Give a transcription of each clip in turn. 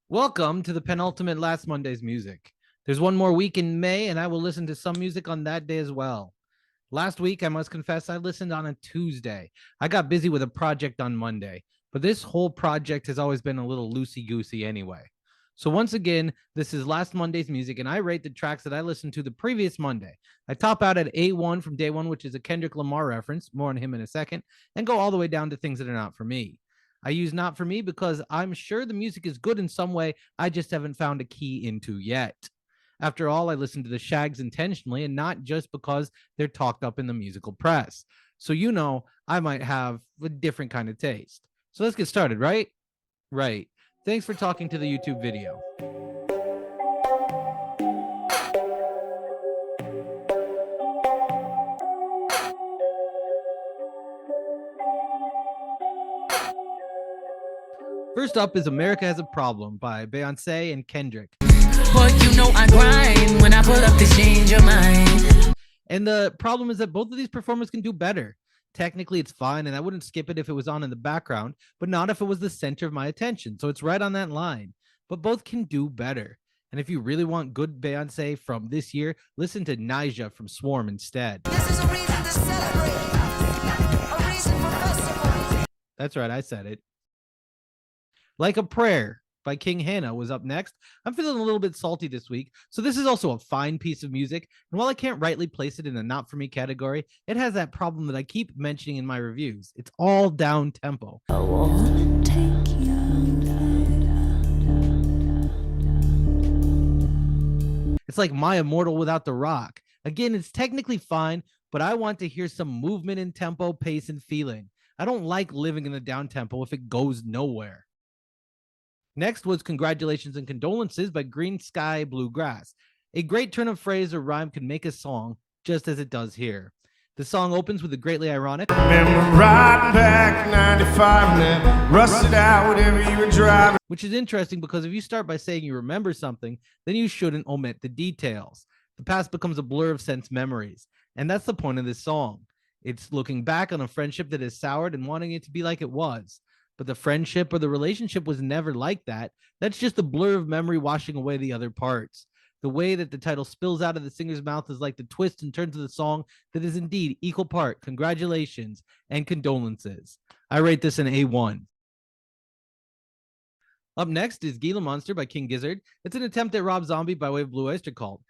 Welcome to the penultimate last Monday's music. There's one more week in May, and I will listen to some music on that day as well. Last week, I must confess, I listened on a Tuesday. I got busy with a project on Monday, but this whole project has always been a little loosey-goosey anyway. So once again, this is last Monday's music, and I rate the tracks that I listened to the previous Monday. I top out at A1 from Day One, which is a Kendrick Lamar reference, more on him in a second, and go all the way down to things that are not for me. I use not for me because I'm sure the music is good in some way, I just haven't found a key into yet. After all, I listen to the Shaggs intentionally and not just because they're talked up in the musical press. So, I might have a different kind of taste. So let's get started, right? Right. Thanks for talking to the YouTube video. First up is America Has a Problem by Beyonce and Kendrick. But I grind when I pull up to change your mind. And the problem is that both of these performers can do better. Technically, it's fine, and I wouldn't skip it if it was on in the background, but not if it was the center of my attention. So it's right on that line. But both can do better. And if you really want good Beyonce from this year, listen to Naija from Swarm instead. This is a reason to celebrate. A reason for festival. That's right, I said it. Like a Prayer by King Hannah was up next. I'm feeling a little bit salty this week, so this is also a fine piece of music, and while I can't rightly place it in the not for me category, it has that problem that I keep mentioning in my reviews. It's all down tempo. I wanna take you. It's like My Immortal without the rock. Again, it's technically fine, but I want to hear some movement in tempo, pace, and feeling. I don't like living in the down tempo if it goes nowhere. Next was Congratulations and Condolences by Greensky Bluegrass. A great turn of phrase or rhyme can make a song, just as it does here. The song opens with a greatly ironic, remember riding back 95 and then rusted out whatever you were driving. Which is interesting because if you start by saying you remember something, then you shouldn't omit the details. The past becomes a blur of sense memories, and that's the point of this song. It's looking back on a friendship that is soured and wanting it to be like it was. But the friendship or the relationship was never like that. That's just a blur of memory washing away the other parts. The way that the title spills out of the singer's mouth is like the twists and turns of the song that is indeed equal part congratulations and condolences. I rate this an A1. Up next is Gila Monster by King Gizzard. It's an attempt at Rob Zombie by way of Blue Oyster Cult.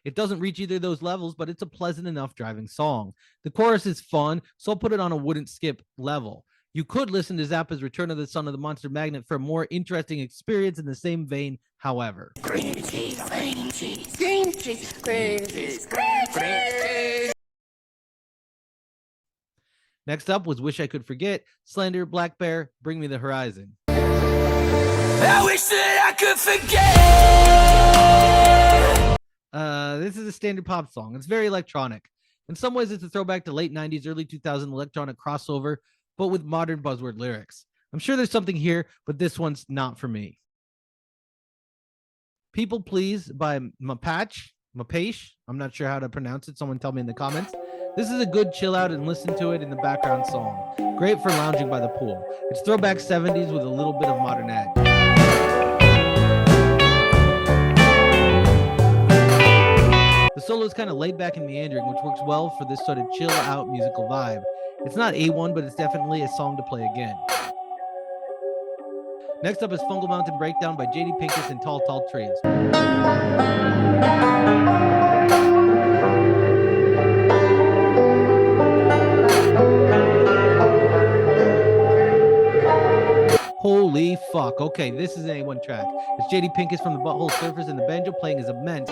It doesn't reach either of those levels, but it's a pleasant enough driving song. The chorus is fun, so I'll put it on a wouldn't skip level. You could listen to Zappa's Return of the Son of the Monster Magnet for a more interesting experience in the same vein, however. Green cheese, green cheese, green cheese, green cheese, green cheese. Next up was Wish I Could Forget, Slander, Black Bear, Bring Me the Horizon. I wish that I could forget. This is a standard pop song. It's very electronic. In some ways, it's a throwback to late 90s, early 2000 electronic crossover, but with modern buzzword lyrics. I'm sure there's something here, but this one's not for me. People Please by Mapache, I'm not sure how to pronounce it. Someone tell me in the comments. This is a good chill out and listen to it in the background song. Great for lounging by the pool. It's throwback 70s with a little bit of modern edge. The solo is kind of laid back and meandering, which works well for this sort of chill out musical vibe. It's not A1, but it's definitely a song to play again. Next up is Fungal Mountain Breakdown by JD Pincus and Tall Tall Trees. Holy fuck. Okay, this is an A1 track. It's JD Pincus from the Butthole Surfers, and the banjo playing is immense.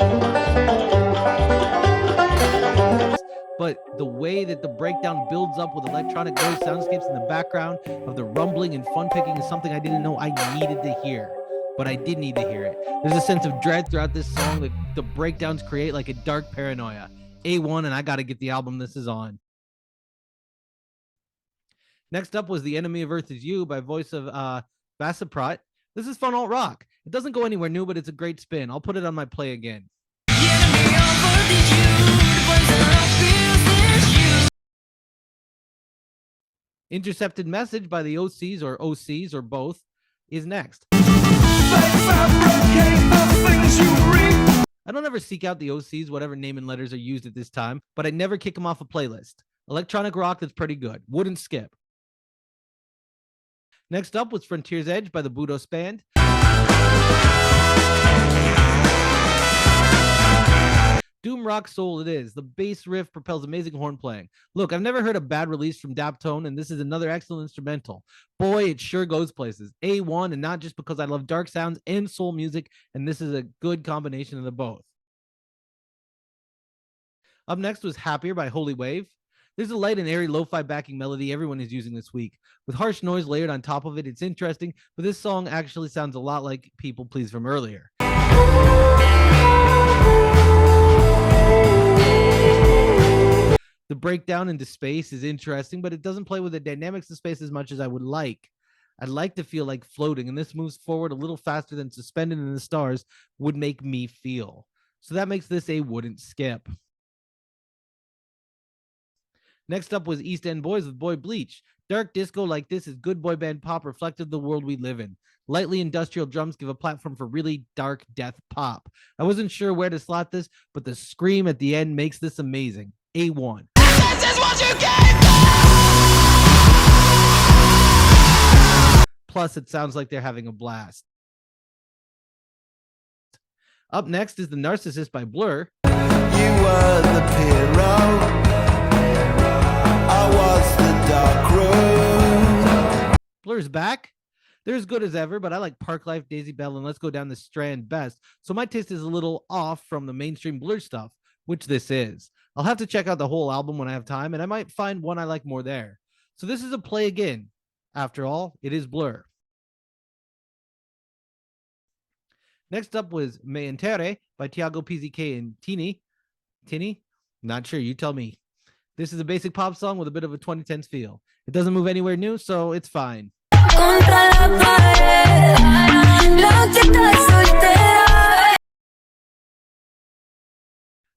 But the way that the breakdown builds up with electronic noise soundscapes in the background of the rumbling and fun picking is something I didn't know I needed to hear. But I did need to hear it. There's a sense of dread throughout this song that the breakdowns create like a dark paranoia. A1, and I gotta get the album this is on. Next up was The Enemy of Earth Is You by voice of Bassaprat. This is fun alt rock. It doesn't go anywhere new, but it's a great spin. I'll put it on my play again. Intercepted Message by the OCs or both is next. I don't ever seek out the OCs, whatever name and letters are used at this time, but I never kick them off a playlist. Electronic rock that's pretty good. Wouldn't skip. Next up was Frontier's Edge by the Budos Band. Doom rock soul it is. The bass riff propels amazing horn playing. Look, I've never heard a bad release from Daptone, and this is another excellent instrumental. Boy, it sure goes places. A1, and not just because I love dark sounds and soul music, and this is a good combination of the both. Up next was Happier by Holy Wave. There's a light and airy lo-fi backing melody everyone is using this week. With harsh noise layered on top of it, it's interesting, but this song actually sounds a lot like People Please from earlier. The breakdown into space is interesting, but it doesn't play with the dynamics of space as much as I would like. I'd like to feel like floating, and this moves forward a little faster than Suspended in the Stars would make me feel. So that makes this a wouldn't skip. Next up was East End Boys with Boy Bleach. Dark disco like this is good boy band pop reflective of the world we live in. Lightly industrial drums give a platform for really dark death pop. I wasn't sure where to slot this, but the scream at the end makes this amazing. A1. This is what you get! Plus, it sounds like they're having a blast. Up next is The Narcissist by Blur. You were the hero. I was the dark room. Blur's back. They're as good as ever, but I like Parklife, Daisy Bell, and Let's Go Down the Strand best. So my taste is a little off from the mainstream Blur stuff, which this is. I'll have to check out the whole album when I have time, and I might find one I like more there. So this is a play again. After all, it is Blur. Next up was Me Entere by Tiago PZK and Tini. Tini? Not sure, you tell me. This is a basic pop song with a bit of a 2010s feel. It doesn't move anywhere new, so it's fine.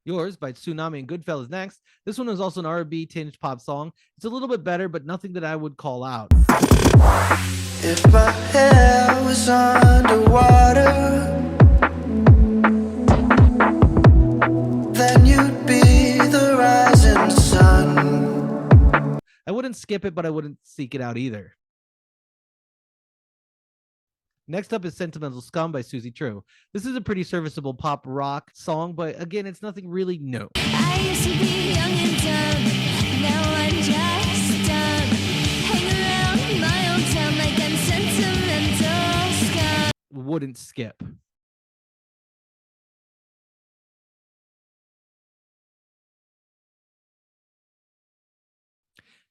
Yours by Tsunami and Goodfellas next. This one is also an R&B tinged pop song. It's a little bit better, but nothing that I would call out. If my hair was underwater, then you'd be the rising sun. I wouldn't skip it, but I wouldn't seek it out either. Next up is Sentimental Scum by Susie True. This is a pretty serviceable pop rock song, but again, it's nothing really new. I used to be young and dumb, now I'm just dumb. Hang around my old town like I'm sentimental scum. Wouldn't skip.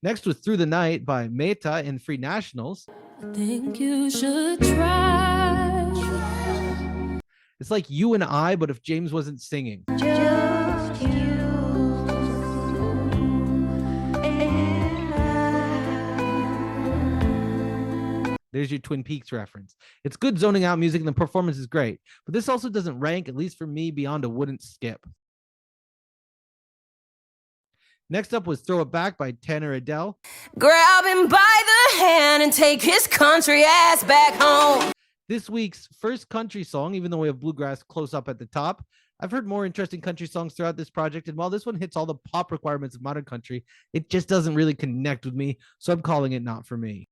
Next was Through the Night by Meta and Free Nationals. I think you should try. It's like You and I, but if James wasn't singing. Just you and I. There's your Twin Peaks reference. It's good zoning out music and the performance is great, but this also doesn't rank, at least for me, beyond a wouldn't skip. Next up was Throw It Back by Tanner Adele. Grab him by the hand and take his country ass back home. This week's first country song, even though we have bluegrass close up at the top. I've heard more interesting country songs throughout this project, and while this one hits all the pop requirements of modern country, it just doesn't really connect with me, so I'm calling it not for me.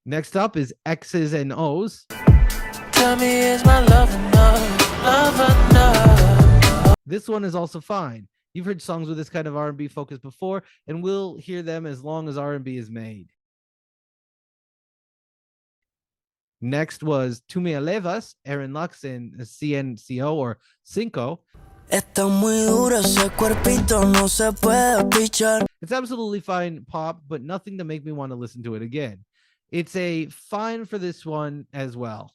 Next up is X's and O's. Tell me, is my love enough? Love enough? This one is also fine. You've heard songs with this kind of R&B focus before, and we'll hear them as long as R&B is made. Next was Tu Me Elevas, Aaron Lux and CNCO or Cinco. It's absolutely fine pop, but nothing to make me want to listen to it again. It's a fine for this one as well.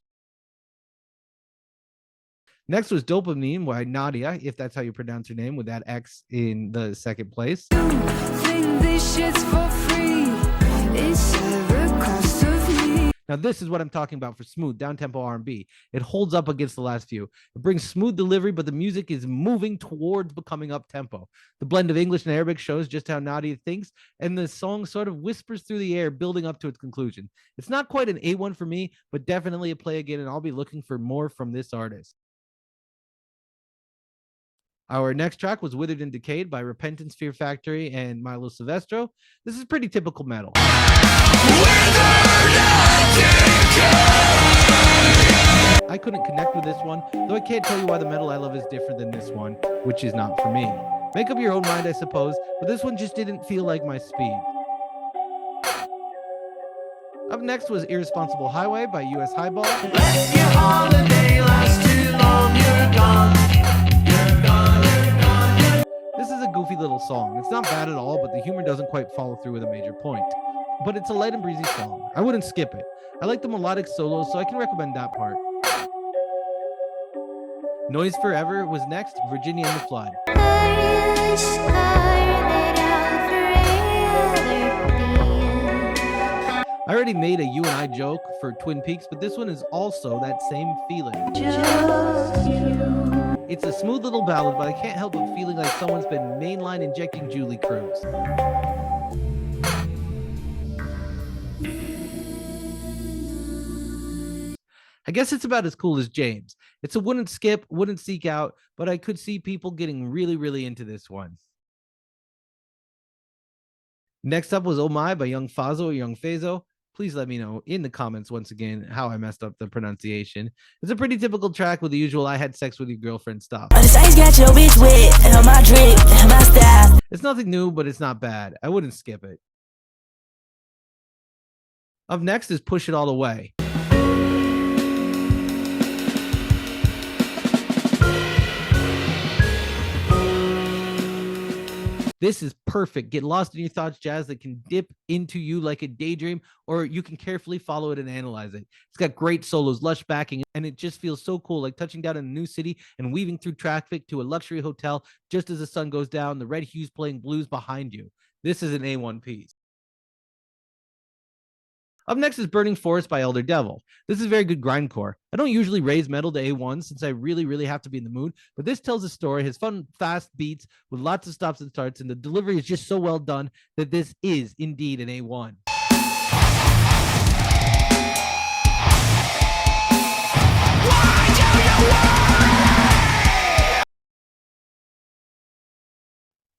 Next was Dopamine by Nadia, if that's how you pronounce her name, with that X in the second place. Now Now, this is what I'm talking about for smooth, down-tempo R&B. It holds up against the last few. It brings smooth delivery, but the music is moving towards becoming up-tempo. The blend of English and Arabic shows just how naughty it thinks, and the song sort of whispers through the air, building up to its conclusion. It's not quite an A1 for me, but definitely a play again, and I'll be looking for more from this artist. Our next track was Withered and Decayed by Repentance, Fear Factory, and Milo Silvestro. This is pretty typical metal. I couldn't connect with this one, though I can't tell you why the metal I love is different than this one, which is not for me. Make up your own mind, I suppose, but this one just didn't feel like my speed. Up next was Irresponsible Highway by US Highball. Let your holiday last too long, you're gone. This is a goofy little song. It's not bad at all, but the humor doesn't quite follow through with a major point. But it's a light and breezy song. I wouldn't skip it. I like the melodic solos, so I can recommend that part. Noise Forever was next, Virginia and the Flood. I already made a you and I joke for Twin Peaks, but this one is also that same feeling. It's a smooth little ballad, but I can't help but feeling like someone's been mainline injecting Julie Cruz. I guess it's about as cool as James. It's a wouldn't skip, wouldn't seek out, but I could see people getting really, really into this one. Next up was Oh My by Young Fazo or Young Fazo. Please let me know in the comments once again how I messed up the pronunciation. It's a pretty typical track with the usual I had sex with your girlfriend stuff. It's nothing new, but it's not bad. I wouldn't skip it. Up next is Push It All Away. This is perfect. Get lost in your thoughts, jazz that can dip into you like a daydream, or you can carefully follow it and analyze it. It's got great solos, lush backing, and it just feels so cool, like touching down in a new city and weaving through traffic to a luxury hotel just as the sun goes down, the red hues playing blues behind you. This is an A1 piece. Up next is Burning Forest by Elder Devil. This is very good grindcore. I don't usually raise metal to A1 since I really have to be in the mood, but this tells a story, has fun, fast beats with lots of stops and starts, and the delivery is just so well done that this is indeed an A1.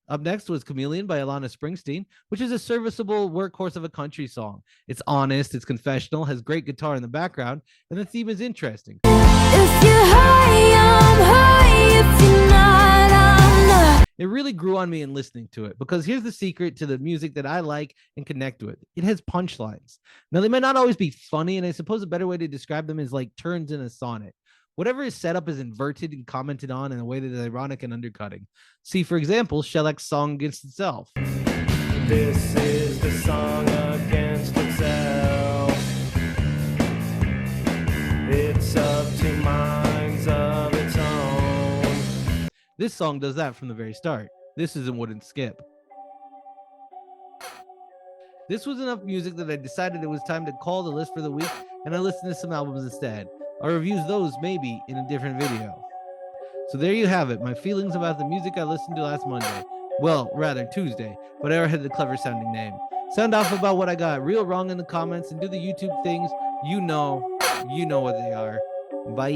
Up next was Chameleon by Alana Springsteen, which is a serviceable workhorse of a country song. It's honest, it's confessional, has great guitar in the background, and the theme is interesting. If you're high, I'm high. If you're not, I'm not. It really grew on me in listening to it, because here's the secret to the music that I like and connect with. It has punchlines. Now, they might not always be funny, and I suppose a better way to describe them is like turns in a sonnet. Whatever is set up is inverted and commented on in a way that is ironic and undercutting. See, for example, Shellac's song Against Itself. This is the song against itself. It's up to minds of its own. This song does that from the very start. This is a wouldn't skip. This was enough music that I decided it was time to call the list for the week, and I listened to some albums instead. I'll review those maybe in a different video. So there you have it, my feelings about the music I listened to last Monday. Well, rather Tuesday, but I had the clever sounding name. Sound off about what I got real wrong in the comments and do the YouTube things. You know what they are. Bye.